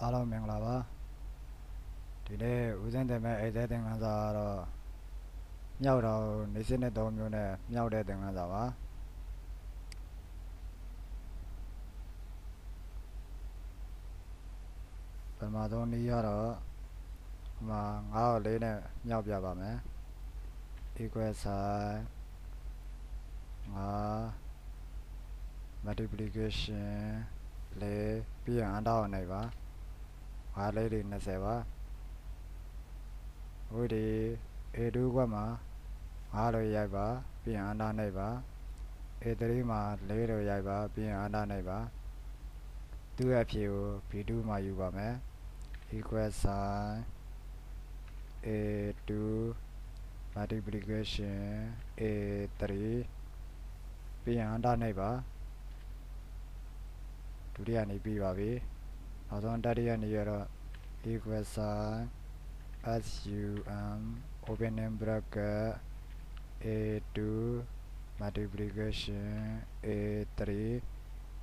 အားလုံးမင်္ဂလာပါဒီနေ့ဦးစင်းတင်မဲ့အိတ်သေးသင်ခန်းစာကတော့မြောက်တော်နေစစ်နဲ့3မျိုးနဲ့မြောက်တဲ့သင်ခန်းစာပါပထမဆုံးနည်းကတော့9ကို4နဲ့မြောက်ပြပါမယ် equal sign 9 multiplication 4ပြီးရင်အန်တာအောင်နိုင်ပါ5 4တွေ20ပါဝိဒီ A2 ဘက်မှာ5လို့ရိုက်ပါပြီးရင်အန်တာနိုင်ပါ A3 မှာ4လို့ရိုက်ပါပြီးရင်အန်တာနိုင်ပါသူ့ရဲ့အဖြေကို B2 မှာယူပါမယ် equal sign A2 multiplication A3 ပြီးရင်အန်တာနိုင်ပါဒုတိယနေပြီးပါပြီနောက်ဆုံးတတိယနေရတော့ equal sign SUM opening bracket A2 multiplication A3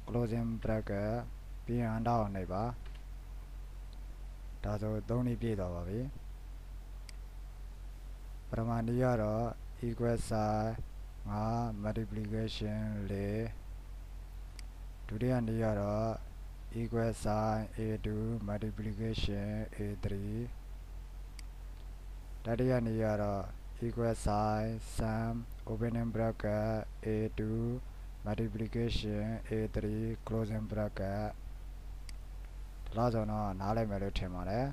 closing bracket ပြီးရင်အန်တာအောင်နိုင်ပါဒါဆို3နည်းပြည့်သွားပါပြီပထမနည်းကတော့ equal sign 5 multiplication 4ဒုတိယနည်းကတော့ equal sign A2 multiplication A3 တတိယနည်းကတော့ equal sign sum opening bracket A2 multiplication A3 closing bracket ဒီလောက်ဆိုတော့နားလည်မယ်လို့ထင်ပါတယ်